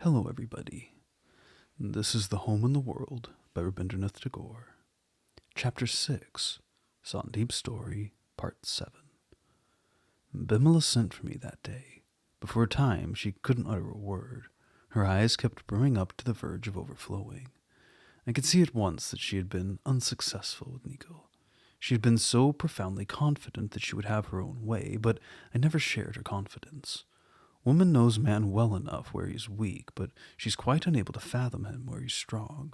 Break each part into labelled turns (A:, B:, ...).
A: Hello, everybody. This is The Home in the World by Rabindranath Tagore. Chapter 6, Sandip's Story, Part 7. Bimala sent for me that day, but for a time she couldn't utter a word. Her eyes kept brimming up to the verge of overflowing. I could see at once that she had been unsuccessful with Nico. She had been so profoundly confident that she would have her own way, but I never shared her confidence. Woman knows man well enough where he's weak, but she's quite unable to fathom him where he's strong.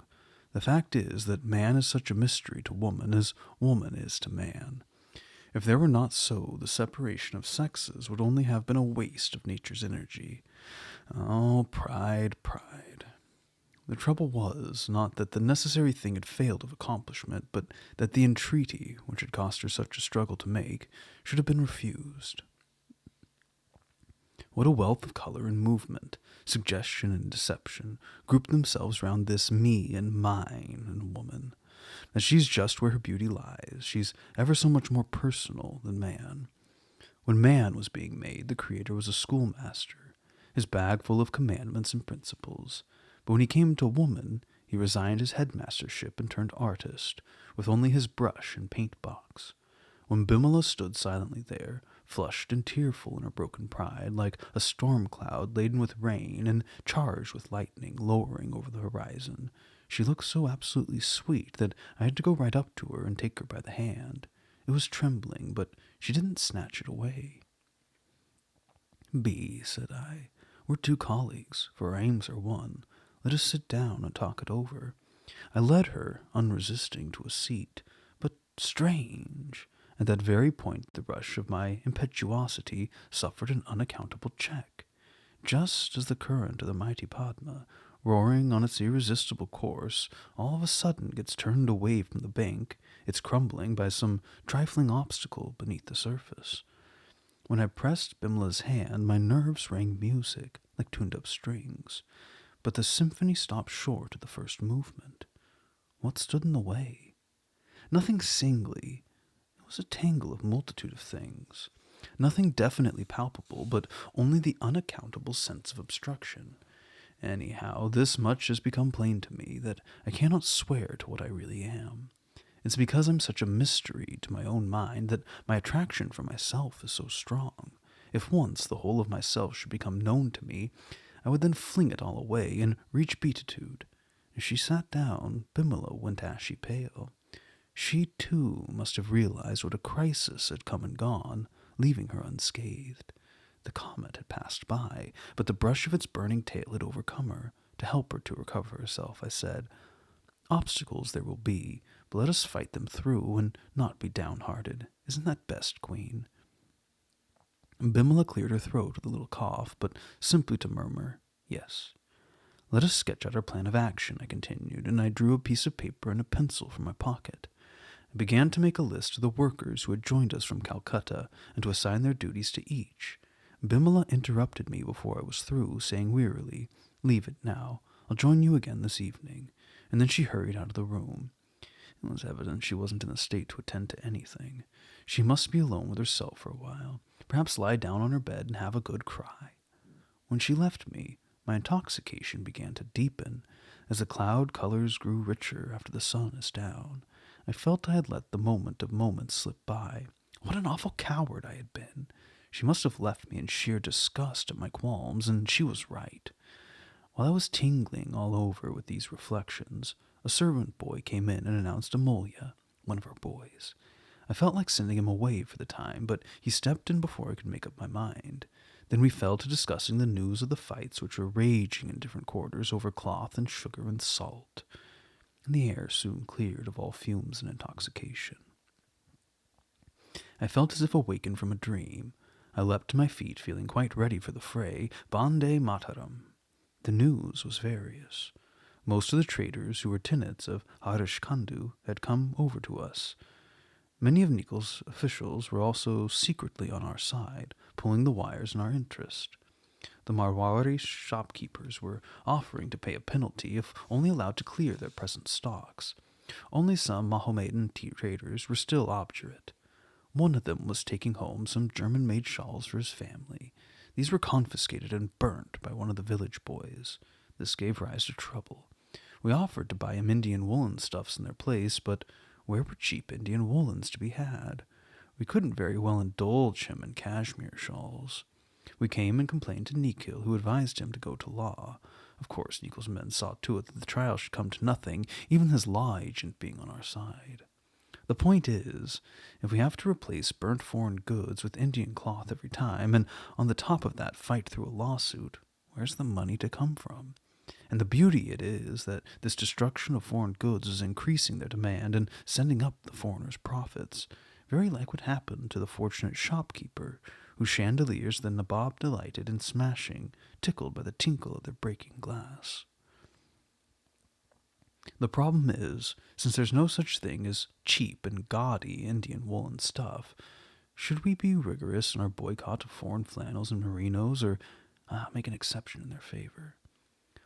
A: The fact is that man is such a mystery to woman as woman is to man. If there were not so, the separation of sexes would only have been a waste of nature's energy. Oh, pride, pride. The trouble was not that the necessary thing had failed of accomplishment, but that the entreaty, which had cost her such a struggle to make, should have been refused. What a wealth of color and movement, suggestion and deception, grouped themselves round this me and mine in woman. That she's just where her beauty lies. She's ever so much more personal than man. When man was being made, the Creator was a schoolmaster, his bag full of commandments and principles. But when he came to woman, he resigned his headmastership and turned artist, with only his brush and paint box. When Bimala stood silently there, flushed and tearful in her broken pride, like a storm cloud laden with rain and charged with lightning lowering over the horizon, she looked so absolutely sweet that I had to go right up to her and take her by the hand. It was trembling, but she didn't snatch it away. "Bee," said I, "we're two colleagues, for our aims are one. Let us sit down and talk it over." I led her, unresisting, to a seat, but strange! At that very point the rush of my impetuosity suffered an unaccountable check. Just as the current of the mighty Padma, roaring on its irresistible course, all of a sudden gets turned away from the bank, it's crumbling by some trifling obstacle beneath the surface. When I pressed Bimala's hand, my nerves rang music, like tuned-up strings. But the symphony stopped short at the first movement. What stood in the way? Nothing singly. It was a tangle of multitude of things. Nothing definitely palpable, but only the unaccountable sense of obstruction. Anyhow, this much has become plain to me, that I cannot swear to what I really am. It's because I'm such a mystery to my own mind that my attraction for myself is so strong. If once the whole of myself should become known to me, I would then fling it all away and reach beatitude. As she sat down, Bimala went ashy pale. She, too, must have realized what a crisis had come and gone, leaving her unscathed. The comet had passed by, but the brush of its burning tail had overcome her. To help her to recover herself, I said, "Obstacles there will be, but let us fight them through and not be downhearted. Isn't that best, Queen?" Bimala cleared her throat with a little cough, but simply to murmur, "Yes." "Let us sketch out our plan of action," I continued, and I drew a piece of paper and a pencil from my pocket. I began to make a list of the workers who had joined us from Calcutta and to assign their duties to each. Bimala interrupted me before I was through, saying wearily, "Leave it now. I'll join you again this evening." And then she hurried out of the room. It was evident she wasn't in a state to attend to anything. She must be alone with herself for a while, perhaps lie down on her bed and have a good cry. When she left me, my intoxication began to deepen. As the cloud colors grew richer after the sun is down, I felt I had let the moment of moments slip by. What an awful coward I had been! She must have left me in sheer disgust at my qualms, and she was right. While I was tingling all over with these reflections, a servant boy came in and announced Amolya, one of our boys. I felt like sending him away for the time, but he stepped in before I could make up my mind. Then we fell to discussing the news of the fights which were raging in different quarters over cloth and sugar and salt. And the air soon cleared of all fumes and intoxication. I felt as if awakened from a dream. I leapt to my feet, feeling quite ready for the fray. Bande Mataram. The news was various. Most of the traders who were tenants of Harishkandu had come over to us. Many of Nico's officials were also secretly on our side, pulling the wires in our interest. The Marwari shopkeepers were offering to pay a penalty if only allowed to clear their present stocks. Only some Mahomedan traders were still obdurate. One of them was taking home some German-made shawls for his family. These were confiscated and burnt by one of the village boys. This gave rise to trouble. We offered to buy him Indian woolen stuffs in their place, but where were cheap Indian woolens to be had? We couldn't very well indulge him in cashmere shawls. We came and complained to Nikhil, who advised him to go to law. Of course, Nikhil's men saw to it that the trial should come to nothing, even his law agent being on our side. The point is, if we have to replace burnt foreign goods with Indian cloth every time, and on the top of that fight through a lawsuit, where's the money to come from? And the beauty it is that this destruction of foreign goods is increasing their demand and sending up the foreigners' profits, very like what happened to the fortunate shopkeeper, whose chandeliers the Nabob delighted in smashing, tickled by the tinkle of their breaking glass. The problem is, since there's no such thing as cheap and gaudy Indian woolen stuff, should we be rigorous in our boycott of foreign flannels and merinos, or make an exception in their favor?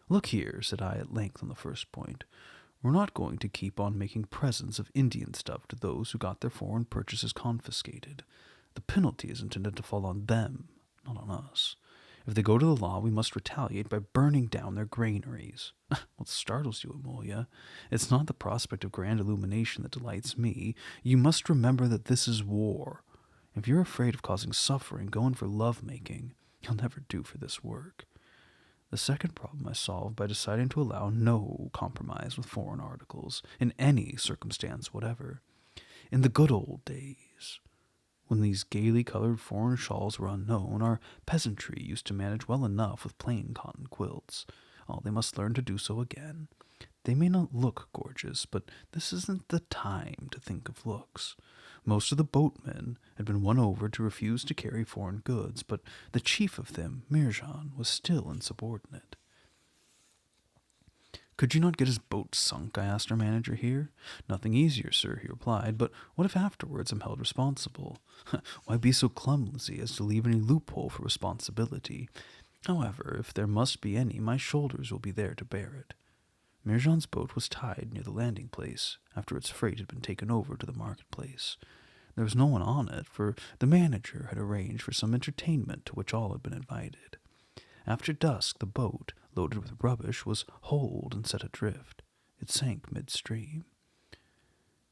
A: Look here, said I at length on the first point. We're not going to keep on making presents of Indian stuff to those who got their foreign purchases confiscated. The penalty is intended to fall on them, not on us. If they go to the law, we must retaliate by burning down their granaries. What startles you, Amelia? It's not the prospect of grand illumination that delights me. You must remember that this is war. If you're afraid of causing suffering, go in for love-making. You'll never do for this work. The second problem I solved by deciding to allow no compromise with foreign articles, in any circumstance whatever. In the good old days, when these gaily colored foreign shawls were unknown, our peasantry used to manage well enough with plain cotton quilts. They must learn to do so again. They may not look gorgeous, but this isn't the time to think of looks. Most of the boatmen had been won over to refuse to carry foreign goods, but the chief of them, Mirjan, was still insubordinate. Could you not get his boat sunk? I asked our manager here. Nothing easier, sir, he replied, but what if afterwards I'm held responsible? Why be so clumsy as to leave any loophole for responsibility? However, if there must be any, my shoulders will be there to bear it. Mirjan's boat was tied near the landing place, after its freight had been taken over to the marketplace. There was no one on it, for the manager had arranged for some entertainment to which all had been invited. After dusk, the boat, loaded with rubbish, was holed and set adrift. It sank midstream.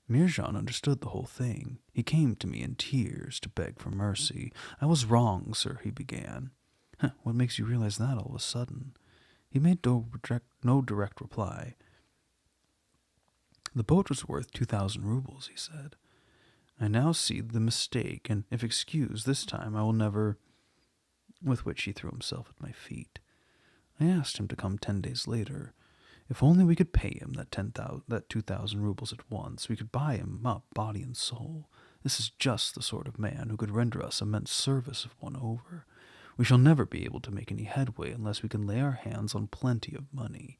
A: Mirjan understood the whole thing. He came to me in tears to beg for mercy. I was wrong, sir, he began. What makes you realize that all of a sudden? He made no direct reply. The boat was worth 2,000 rubles, he said. I now see the mistake, and if excused this time, I will never... With which he threw himself at my feet. I asked him to come 10 days later. If only we could pay him that 2,000 rubles at once, we could buy him up, body and soul. This is just the sort of man who could render us immense service if won over. We shall never be able to make any headway unless we can lay our hands on plenty of money.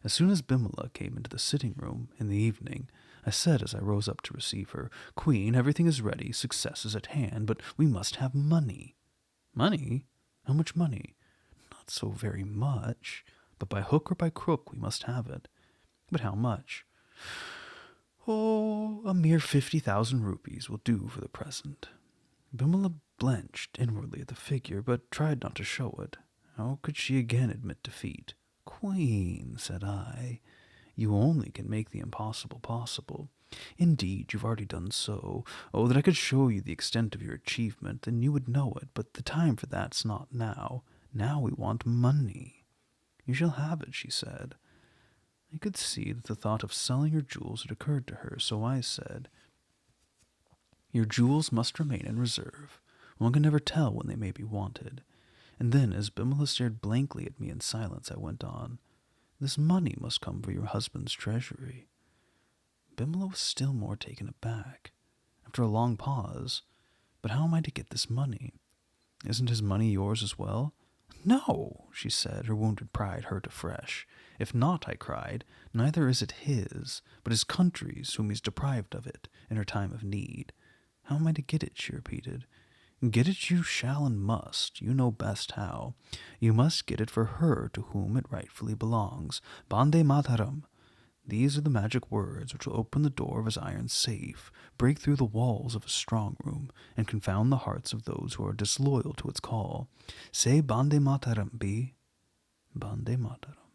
A: As soon as Bimala came into the sitting-room in the evening, I said as I rose up to receive her, Queen, everything is ready, success is at hand, but we must have money. Money? How much money? Not so very much, but by hook or by crook we must have it. But how much? A mere 50,000 rupees will do for the present. Bimala blenched inwardly at the figure, but tried not to show it. How could she again admit defeat? Queen, said I, you only can make the impossible possible. Indeed, you've already done so. That I could show you the extent of your achievement, then you would know it, but the time for that's not now. Now we want money. You shall have it, she said. I could see that the thought of selling her jewels had occurred to her, so I said, your jewels must remain in reserve. One can never tell when they may be wanted. And then, as Bimala stared blankly at me in silence, I went on, this money must come from your husband's treasury. Bimala was still more taken aback. After a long pause, but how am I to get this money? Isn't his money yours as well? No, she said, her wounded pride hurt afresh. If not, I cried, neither is it his, but his country's, whom he's deprived of it in her time of need. How am I to get it? She repeated. Get it you shall and must. You know best how. You must get it for her to whom it rightfully belongs. Bande Mataram. These are the magic words which will open the door of his iron safe, break through the walls of his strong room, and confound the hearts of those who are disloyal to its call. Say Bande Mataram, B. Bande Mataram.